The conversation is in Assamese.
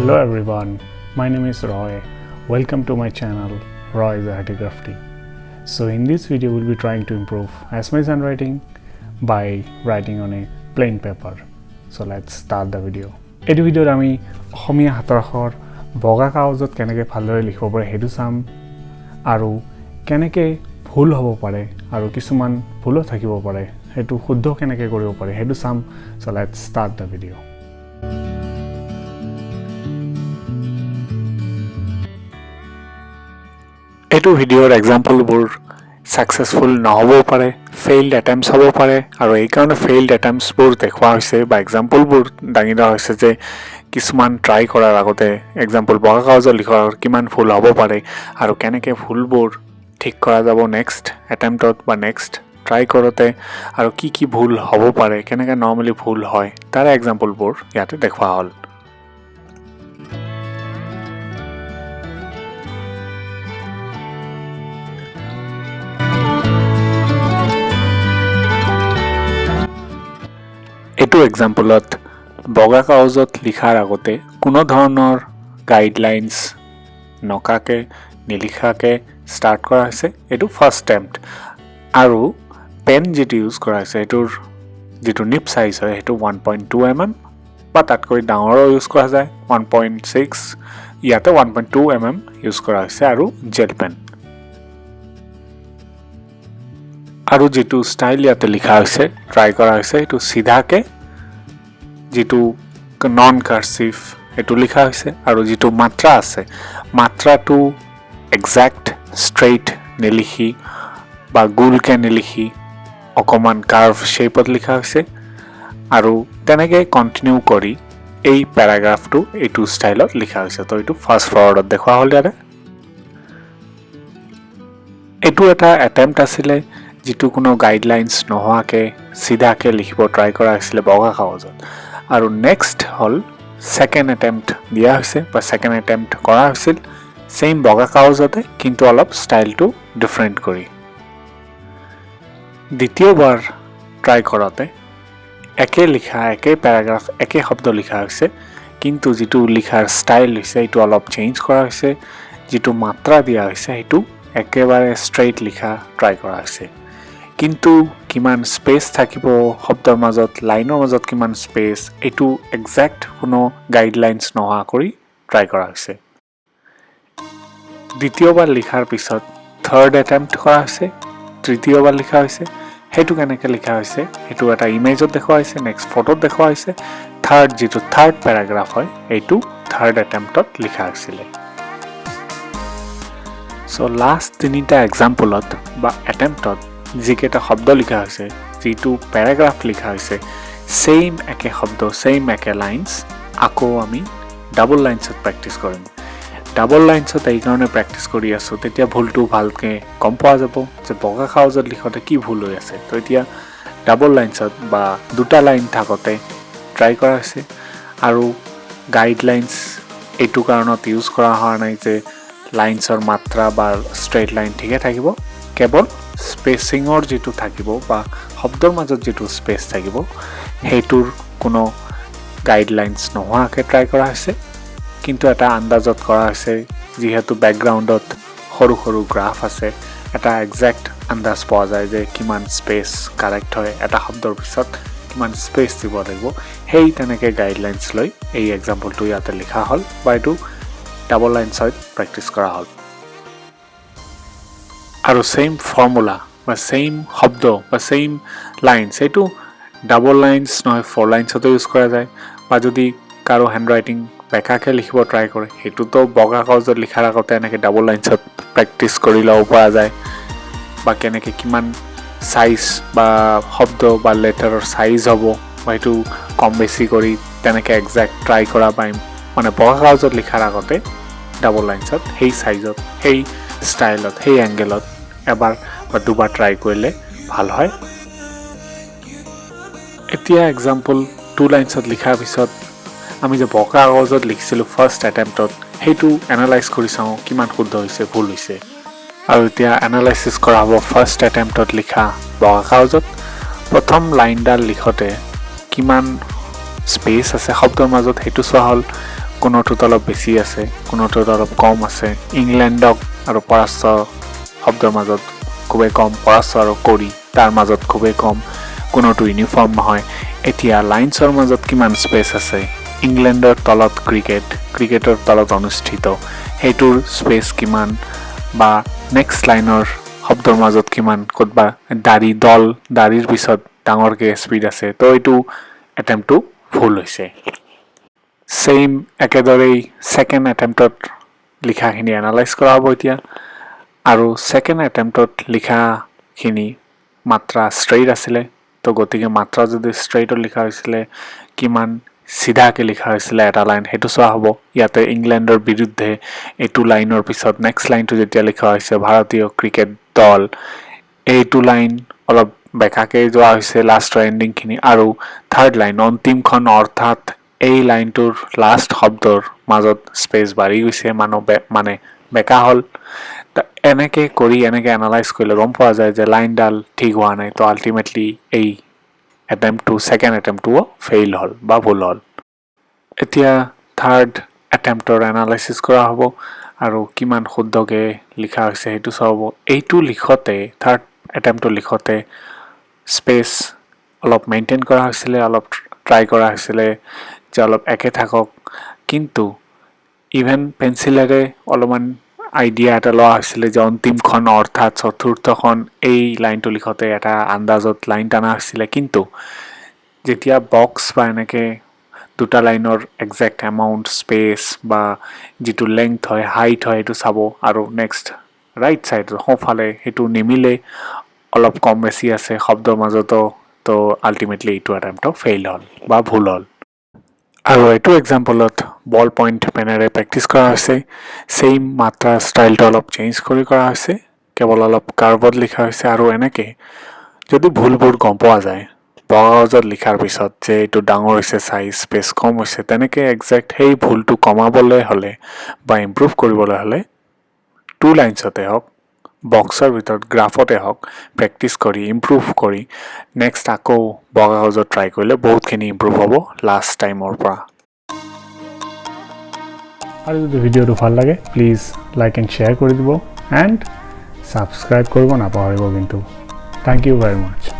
Hello everyone, my name is Roy. Welcome to my channel RoysArtyCrafty. So in this video we'll be trying to improve Assamese handwriting by writing on a plain paper. So let's start the video. এই ভিডিওত আমি অসমীয়া হাতৰ আখৰ বগা কাগজত কেনেকৈ ভালদৰে লিখিব পাৰে হেতু চাম আৰু কেনেকৈ ভুল হ'ব পাৰে আৰু কিছুমান ভুলো থাকিব পাৰে হেতু শুদ্ধ কেনেকৈ কৰিব পাৰে হেতু চাম. So let's start the video. এটো ভিডিওৰ এক্সাম্পলবোৰ সাকসেসফুল নহব পাৰে, ফেইলড অ্যাটেম্পটস হ'ব পাৰে আৰু এই কাৰণে ফেইলড অ্যাটেম্পটসবোৰ দেখুৱা হৈছে বা এক্সাম্পলবোৰ দাঙি ধৰা হৈছে যে কিছুমান ট্ৰাই কৰাৰ আগতে এক্সাম্পল বগা কাগজত লিখাৰ কিমান ভুল হ'ব পাৰে আৰু কেনেকৈ ভুলবোৰ ঠিক কৰা যাব নেক্সট অ্যাটেম্পটত বা নেক্সট ট্ৰাই কৰোতে আৰু কি ভুল হ'ব পাৰে কেনেকৈ নৰ্মালি ভুল হয় তাৰ এক্সাম্পলবোৰ ইয়াতে দেখুৱা হ'ল. এটো এক্সাম্পলত বগা কাগজত লিখাৰ আগতে কোনো ধৰণৰ গাইডলাইনস নকাকে নিলিখাকে স্টাৰ্ট কৰা হৈছে. এটো ফাৰ্স্ট অ্যাটেম্পট আৰু পেন যেটো ইউজ কৰা হৈছে এটোৰ যেটো নিপ সাইজ হয় এটো 1.2 mm বা তাতকৈ ডাঙৰ ইউজ কৰা যায় 1.6 ইয়াতে 1.2 mm ইউজ কৰা হৈছে আৰু জেল পেন আৰু যেটো স্টাইল ইয়াতে লিখা হৈছে ট্ৰাই কৰা হৈছে এটো সিধাকে যেটো নন কাৰ্সিভ এটো লিখা হৈছে আৰু যেটো মাত্ৰা আছে মাত্ৰাটো এক্সাক্ট স্ট্ৰেইট নেলিখি বা গোলকে নেলিখি অকমান কাৰ্ভ শেপত লিখা হৈছে আৰু তেনেকৈ কন্টিনিউ কৰি এই প্যাৰাগ্ৰাফটো এটো স্টাইলত লিখা হৈছে. তো এটো ফাস্ট ফৰৱাৰ্ডত দেখুৱা হ'ল ইয়াতে. এটো এটা অ্যাটেম্পট আছিল যেটো কোনো গাইডলাইনস নোহোৱাকে সিধাকে লিখিব ট্ৰাই কৰা হৈছিল বগা কাগজত আৰু নেক্সট হল সেকেন্ড অ্যাটেম্পট দিয়া হৈছে বা সেকেন্ড অ্যাটেম্পট কৰা হৈছিল সেম বগা কাগজতে কিন্তু অলপ স্টাইলটো ডিফাৰেন্ট কৰি. দ্বিতীয়বাৰ ট্ৰাই কৰাতে একে লিখা একে প্যাৰাগ্ৰাফ একে শব্দ লিখা হৈছে কিন্তু যেটো লিখাৰ স্টাইল হৈছে এটো অলপ চেঞ্জ কৰা হৈছে যেটো মাত্ৰা দিয়া হৈছে এটো একেবাৰে স্ট্ৰেইট লিখা ট্ৰাই কৰা হৈছে কিন্তু কিমান স্পেস থাকিব শব্দৰ মাজত লাইনৰ মাজত কিমান স্পেস এটো এক্সাক্ট কোনো গাইডলাইনস নোহোৱা কৰি ট্ৰাই কৰা হৈছে. দ্বিতীয়বাৰ লিখাৰ পিছত থাৰ্ড অ্যাটেম্পট কৰা হৈছে তৃতীয়বাৰ লিখা হৈছে হেতু কেনেকৈ লিখা হৈছে হেতু এটা ইমেজত দেখুৱা হৈছে নেক্সট ফটোত দেখুৱা হৈছে যেটো থাৰ্ড প্যাৰাগ্ৰাফ হয় এইটো থার্ড অ্যাটেম্পটত লিখা হৈছিল. সো লাস্ট তিনিটা এক্সাম্পলত বা অ্যাটেম্পটত যিকেইটা শব্দ লিখা হৈছে যেটো প্যাৰাগ্ৰাফ লিখা হৈছে সেম একে শব্দ সেম একে লাইনস আকৌ আমি ডাবল লাইনসত প্র্যাকটিস কৰিম. ডাবল লাইনসত এই কাৰণে প্ৰ্যাকটিস কৰি আছো তেতিয়া ভুলটো ভালকে গম পোৱা যাব যে বগা কাগজত লিখোতে কি ভুল হৈ আছে. তো এতিয়া ডাবল লাইনসত বা দুটা লাইন থাকতে ট্রাই কৰা হৈছে আৰু গাইডলাইনস এইটো কাৰণত ইউজ কৰা হোৱা নাই যে লাইনসৰ মাত্ৰা বা স্ট্ৰেইট লাইন ঠিকে থাকিব কেৱল স্পেসিংৰ যেটো থাকিব বা শব্দৰ মাজত যেটো স্পেস থাকিব হেতুৰ কোনো গাইডলাইনস নোহোৱাকে ট্ৰাই কৰা হৈছে কিন্তু এটা আন্দাজত কৰা হৈছে যেহেতু ব্যাকগ্ৰাউণ্ডত সৰু সৰু গ্ৰাফ আছে এটা এক্সাক্ট আন্দাজ পোৱা যায় যে কিমান স্পেস কাৰেক্ট হয় এটা শব্দৰ পিছত কিমান স্পেস দিব লাগিব হেই তেনেকৈ গাইডলাইনস লৈ এই এক্সাম্পলটো ইয়াতে লিখা হ'ল বা এটো ডাবল লাইনসত প্র্যাকটিস কৰা হ'ল আৰু সেম ফর্মুলা বা সেম শব্দ বা সেম লাইনস এটো ডাবল লাইনস নহয় ফোর লাইনসতে ইউজ কৰা যায় বা যদি কাৰো হ্যান্ডৰাইটিং বেকাকে লিখিব ট্ৰাই কৰে হেতু তো বগা কাগজত লিখাৰ আগতে এনেকৈ ডাবল লাইনসত প্ৰ্যাকটিস কৰি লব পৰা যায় বা কেনেকৈ কিমান সাইজ বা শব্দ বা লেটাৰৰ সাইজ হ'ব বা এটো কম বেছি কৰি তেনেকৈ এক্সাক্ট ট্ৰাই কৰা পাই মানে বগা কাগজত লিখাৰ আগতে ডাবল লাইনসত সেই সাইজত সেই স্টাইলত সেই এংগেলত এবাৰ বা দুবাৰ ট্ৰাই কৰিলে ভাল হয়. এতিয়া এক্সাম্পল টু লাইনসত লিখাৰ পিছত আমি যে বগা কাগজত লিখিছিলো ফাৰ্স্ট অ্যাটেম্পটত হেতু এনালাইজ কৰি চাও কিমান শুদ্ধ হৈছে ভুল হৈছে আৰু এতিয়া এনালাইসিস কৰা হ'ব ফাৰ্স্ট অ্যাটেম্পটত লিখা বগা কাগজত প্ৰথম লাইনডাল লিখতে কিমান স্পেস আছে শব্দৰ মাজত হেতু চোৱা হ'ল কোনোটোত অলপ বেছি আছে, কোনোটোত অলপ কম আছে। ইংলেণ্ডক আৰু পৰাস্ত শব্দৰ মাজত খুবেই কম, পৰাস্ত আৰু কৰি তাৰ মাজত খুবেই কম, কোনোটো ইউনিফৰ্ম নহয়। এতিয়া লাইনছৰ মাজত কিমান স্পেচ আছে? ইংলেণ্ডৰ তলত ক্ৰিকেটৰ তলত অনুষ্ঠিত, সেইটোৰ স্পেচ কিমান? বা নেক্সট লাইনৰ শব্দৰ মাজত কিমান? ক'তবা দাড়িৰ পিছত ডাঙৰকৈ স্পীড আছে, তো এইটো এটেম্পটো ভুল হৈছে। ছেইম একেদৰেই ছেকেণ্ড এটেম্পটত লিখাখিনি এনালাইজ কৰা হ'ব এতিয়া। আৰু ছেকেণ্ড এটেম্পটত লিখাখিনি মাত্ৰা ষ্ট্ৰেইট আছিলে, তো গতিকে মাত্ৰা যদি ষ্ট্ৰেইটত লিখা হৈছিলে, কিমান চিধাকৈ লিখা হৈছিলে এটা লাইন সেইটো চোৱা হ'ব। ইয়াতে ইংলেণ্ডৰ বিৰুদ্ধে এইটো লাইনৰ পিছত নেক্সট লাইনটো যেতিয়া লিখা হৈছে ভাৰতীয় ক্ৰিকেট দল, এইটো লাইন অলপ বেকাকৈ যোৱা হৈছে লাষ্টৰ এণ্ডিংখিনি। আৰু থাৰ্ড লাইন অন্তিমখন, অৰ্থাৎ এই লাইনটোৰ লাষ্ট শব্দৰ মাজত স্পেচ বাঢ়ি গৈছে, মানে বেকা হ'ল। এনেকৈ এনালাইজ কৰিলে গম পোৱা যায় যে লাইনডাল ঠিক হোৱা নাই। তো আল্টিমেটলি এই ছেকেণ্ড এটেম্পটোও ফেইল হ'ল বা ভুল হ'ল। এতিয়া থাৰ্ড এটেম্পটৰ এনালাইচিছ কৰা হ'ব আৰু কিমান শুদ্ধকৈ লিখা হৈছে সেইটো চোৱা হ'ব। এইটো লিখোঁতে, থাৰ্ড এটেম্পটো লিখোঁতে স্পেচ অলপ মেইনটেইন কৰা হৈছিলে, অলপ ট্ৰাই কৰা হৈছিলে যে অলপ একে থাকক, কিন্তু ইভেন পেঞ্চিলেৰে অলপমান আইডিয়া এটা লোৱা হৈছিলে যে অন্তিমখন অৰ্থাৎ চতুৰ্থখন এই লাইনটো লিখোঁতে এটা আন্দাজত লাইন টানা হৈছিলে। কিন্তু যেতিয়া বক্স বা এনেকৈ দুটা লাইনৰ একজেক্ট এমাউণ্ট স্পেচ বা যিটো লেংথ হয়, হাইট হয়, সেইটো চাব। আৰু নেক্সট ৰাইট ছাইড সোঁফালে সেইটো নিমিলে, অলপ কম বেছি আছে শব্দৰ মাজতো, তো আল্টিমেটলি এইটো এটেম্পটো ফেইল হ'ল বা ভুল হ'ল। আৰু এইটো এক্সাম্পলত বল পইণ্ট পেনেৰে প্ৰেক্টিছ কৰা হৈছে। ছেইম মাত্ৰা ষ্টাইলটো অলপ চেঞ্জ কৰা হৈছে, কেৱল অলপ কাৰ্ভত লিখা হৈছে। আৰু এনেকৈ যদি ভুলবোৰ গম পোৱা যায় বগা কাগজত লিখাৰ পিছত যে এইটো ডাঙৰ হৈছে চাইজ, স্পেচ কম হৈছে, তেনেকৈ একজেক্ট সেই ভুলটো কমাবলৈ হ'লে বা ইম্প্ৰুভ কৰিবলৈ হ'লে 2 লাইনছতে হওক, বক্সৰ ভিতৰত গ্ৰাফতে হওক, প্ৰেক্টিছ কৰি ইম্প্ৰুভ কৰি নেক্সট আকৌ বগা কাগজত ট্ৰাই কৰিলে বহুতখিনি ইম্প্ৰুভ হ'ব লাষ্ট টাইমৰ পৰা। আৰু যদি ভিডিঅ'টো ভাল লাগে প্লিজ লাইক এণ্ড শ্বেয়াৰ কৰি দিব, এণ্ড ছাবস্ক্ৰাইব কৰিব নাপাহৰিব কিন্তু। Thank you very much.